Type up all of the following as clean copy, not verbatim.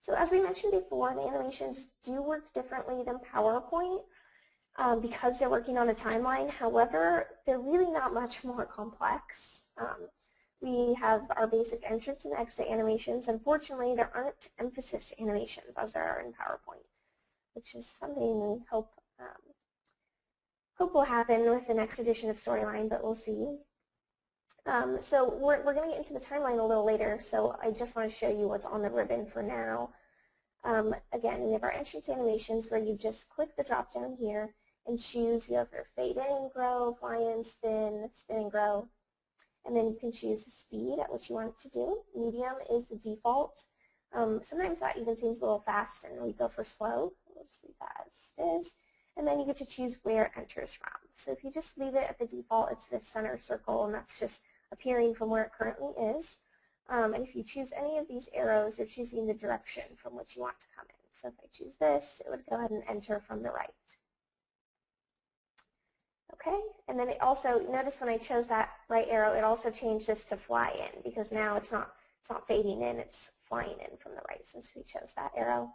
So as we mentioned before, the animations do work differently than PowerPoint because they're working on a timeline. However, they're really not much more complex. We have our basic entrance and exit animations. Unfortunately, there aren't emphasis animations as there are in PowerPoint, which is something we hope will happen with the next edition of Storyline, but we'll see. So we're going to get into the timeline a little later, so I just want to show you what's on the ribbon for now. Again, we have our entrance animations where you just click the drop down here and choose your fade in, grow, fly in, spin, spin and grow. And then you can choose the speed at which you want it to do. Medium is the default. Sometimes that even seems a little fast and we go for slow. We'll just leave that as is. And then you get to choose where it enters from. So if you just leave it at the default, it's this center circle, and that's just appearing from where it currently is. And if you choose any of these arrows, you're choosing the direction from which you want to come in. So if I choose this, it would go ahead and enter from the right. Okay, and then it also, notice when I chose that right arrow, it also changed this to fly in because now it's not fading in, it's flying in from the right since we chose that arrow.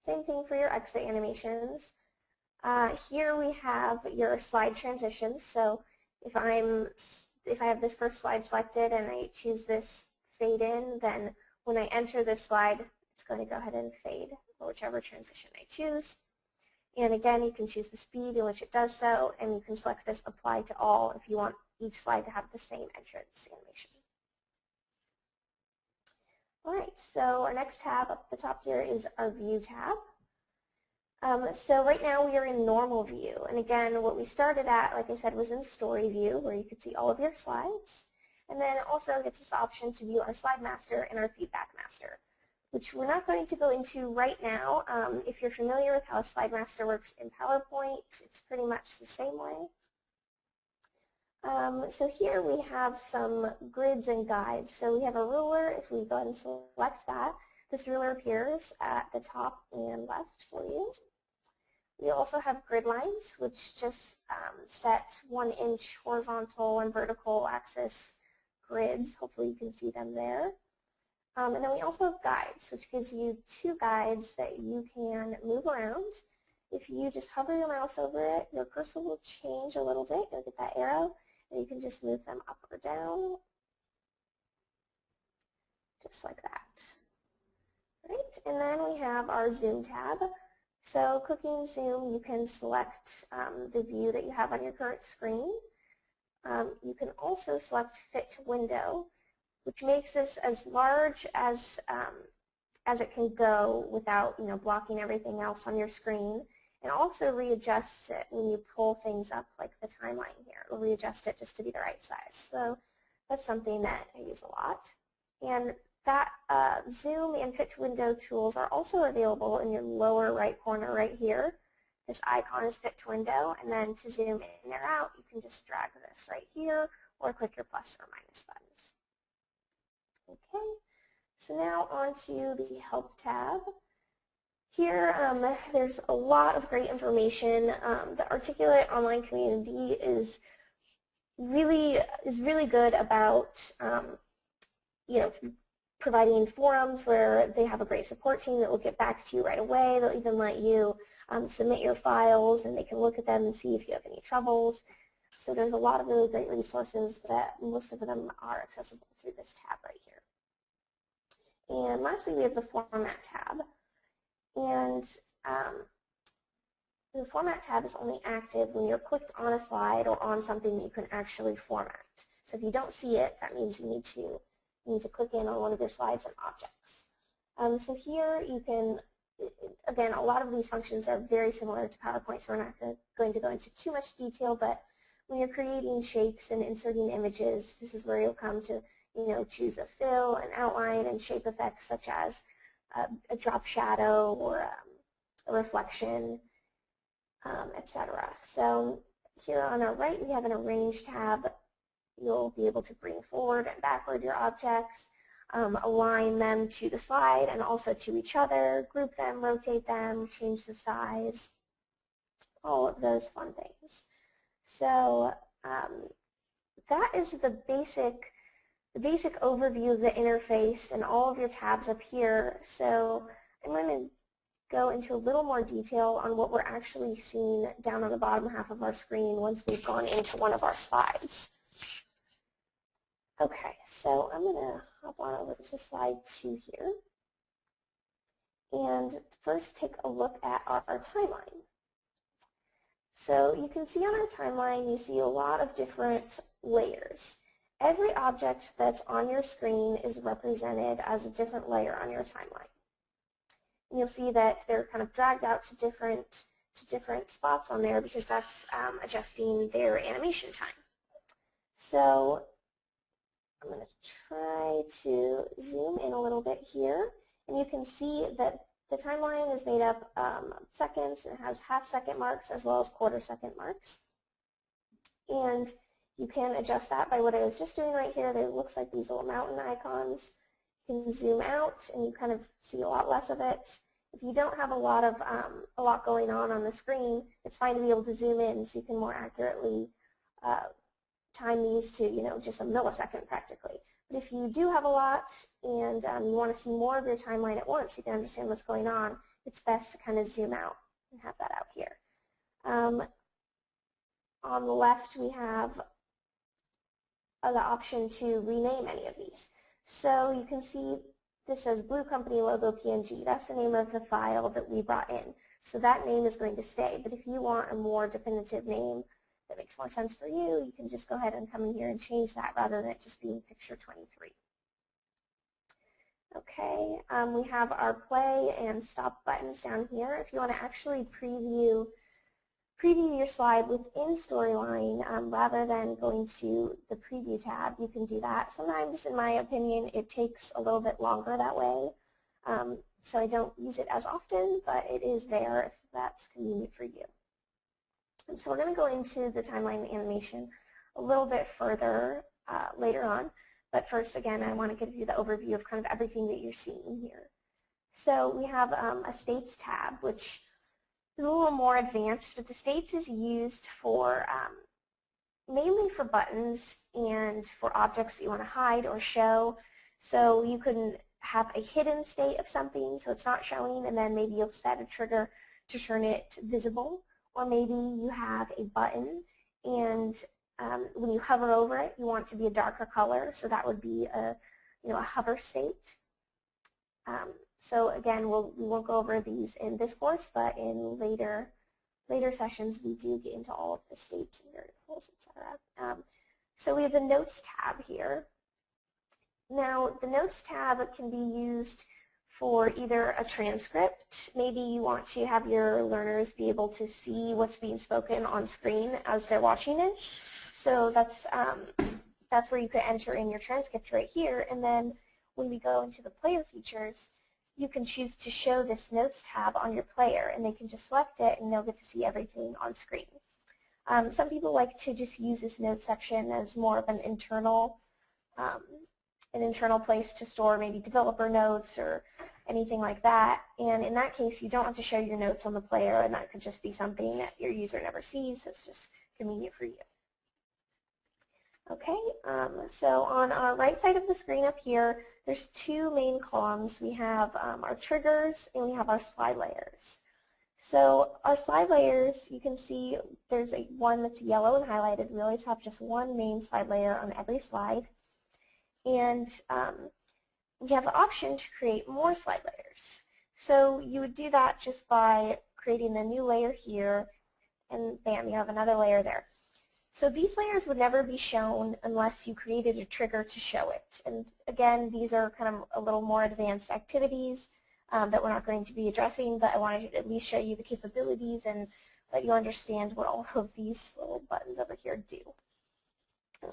Same thing for your exit animations. Here we have your slide transitions. So if I have this first slide selected and I choose this fade in, then when I enter this slide, it's going to go ahead and fade for whichever transition I choose. And again, you can choose the speed in which it does so, and you can select this apply to all if you want each slide to have the same entrance animation. All right, so our next tab up at the top here is our View tab. So right now we are in Normal View, and again, what we started at, like I said, was in Story View, where you could see all of your slides, and then also it gives us the option to view our Slide Master and our Feedback Master, which we're not going to go into right now. If you're familiar with how a Slide Master works in PowerPoint, it's pretty much the same way. So here we have some grids and guides. So we have a ruler. If we go ahead and select that, this ruler appears at the top and left for you. We also have grid lines, which just set 1 inch horizontal and vertical axis grids. Hopefully you can see them there. And then we also have guides, which gives you 2 guides that you can move around. If you just hover your mouse over it, your cursor will change a little bit. You'll get that arrow, and you can just move them up or down, just like that. Right, and then we have our Zoom tab. So clicking Zoom, you can select the view that you have on your current screen. You can also select Fit to Window, which makes this as large as it can go without blocking everything else on your screen, and also readjusts it when you pull things up like the timeline here. It'll readjust it just to be the right size. So that's something that I use a lot. And that Zoom and Fit to Window tools are also available in your lower right corner right here. This icon is Fit to Window, and then to zoom in or out, you can just drag this right here or click your plus or minus buttons. Okay, so now on to the Help tab. Here, there's a lot of great information. The Articulate online community is really good about providing forums where they have a great support team that will get back to you right away. They'll even let you submit your files, and they can look at them and see if you have any troubles. So there's a lot of really great resources that most of them are accessible through this tab right here. And lastly, we have the Format tab. And the Format tab is only active when you're clicked on a slide or on something that you can actually format. So if you don't see it, that means you need to click in on one of your slides and objects. So here you can, again, a lot of these functions are very similar to PowerPoint, so we're not going to go into too much detail, but when you're creating shapes and inserting images, this is where you'll come to choose a fill, an outline, and shape effects such as a drop shadow or a reflection, etc. So here on our right, we have an Arrange tab. You'll be able to bring forward and backward your objects, align them to the slide and also to each other, group them, rotate them, change the size, all of those fun things. So that is the basic overview of the interface and all of your tabs up here. So I'm going to go into a little more detail on what we're actually seeing down on the bottom half of our screen once we've gone into one of our slides. Okay, so I'm going to hop on over to slide 2 here. And first take a look at our timeline. So you can see on our timeline, you see a lot of different layers. Every object that's on your screen is represented as a different layer on your timeline. And you'll see that they're kind of dragged out to different spots on there because that's adjusting their animation time. So I'm going to try to zoom in a little bit here, and you can see that the timeline is made up of seconds. It has half-second marks as well as quarter-second marks. And you can adjust that by what I was just doing right here. There looks like these little mountain icons. You can zoom out, and you kind of see a lot less of it. If you don't have a lot going on the screen, it's fine to be able to zoom in so you can more accurately time these to, just a millisecond practically. But if you do have a lot and you want to see more of your timeline at once, you can understand what's going on, it's best to kind of zoom out and have that out here. On the left, we have the option to rename any of these. So you can see this says Blue Company Logo PNG. That's the name of the file that we brought in. So that name is going to stay. But if you want a more definitive name that makes more sense for you, you can just go ahead and come in here and change that rather than it just being picture 23. Okay, we have our play and stop buttons down here. If you want to actually preview your slide within Storyline rather than going to the preview tab, you can do that. Sometimes, in my opinion, it takes a little bit longer that way. So I don't use it as often, but it is there if that's convenient for you. So we're going to go into the timeline animation a little bit further later on. But first, again, I want to give you the overview of kind of everything that you're seeing here. So we have a States tab, which is a little more advanced, but the States is used for mainly for buttons and for objects that you want to hide or show. So you can have a hidden state of something, so it's not showing, and then maybe you'll set a trigger to turn it visible. Or maybe you have a button, and when you hover over it, you want it to be a darker color, so that would be a hover state. So again, we won't go over these in this course, but in later sessions we do get into all of the states and variables, etc. So we have the Notes tab here. Now the Notes tab can be used for either a transcript. Maybe you want to have your learners be able to see what's being spoken on screen as they're watching it. So that's where you could enter in your transcript right here. And then when we go into the player features, you can choose to show this Notes tab on your player, and they can just select it and they'll get to see everything on screen. Some people like to just use this Notes section as more of an internal place to store maybe developer notes or anything like that. And in that case, you don't have to show your notes on the player, and that could just be something that your user never sees. It's just convenient for you. Okay, so on our right side of the screen up here, there's two main columns. We have our triggers and we have our slide layers. So our slide layers, you can see there's one that's yellow and highlighted. We always have just one main slide layer on every slide. And we have the option to create more slide layers. So you would do that just by creating a new layer here, and bam, you have another layer there. So these layers would never be shown unless you created a trigger to show it. And again, these are kind of a little more advanced activities that we're not going to be addressing, but I wanted to at least show you the capabilities and let you understand what all of these little buttons over here do.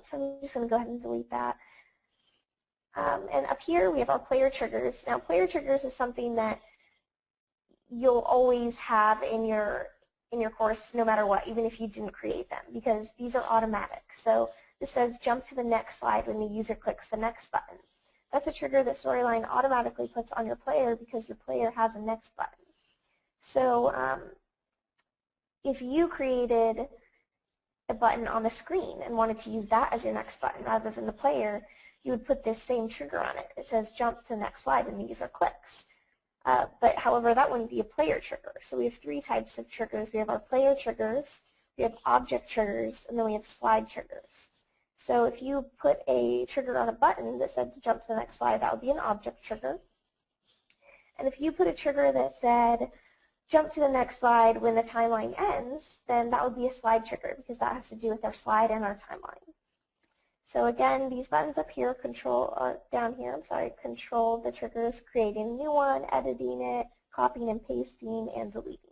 So I'm just going to go ahead and delete that. And up here we have our player triggers. Now player triggers is something that you'll always have in your course no matter what, even if you didn't create them, because these are automatic. So this says jump to the next slide when the user clicks the next button. That's a trigger that Storyline automatically puts on your player because your player has a next button. So if you created a button on the screen and wanted to use that as your next button rather than the player, you would put this same trigger on it. It says jump to the next slide when the user clicks. But however, that wouldn't be a player trigger. So we have three types of triggers. We have our player triggers, we have object triggers, and then we have slide triggers. So if you put a trigger on a button that said to jump to the next slide, that would be an object trigger. And if you put a trigger that said jump to the next slide when the timeline ends, then that would be a slide trigger because that has to do with our slide and our timeline. So again, these buttons up here down here, control the triggers, creating a new one, editing it, copying and pasting, and deleting.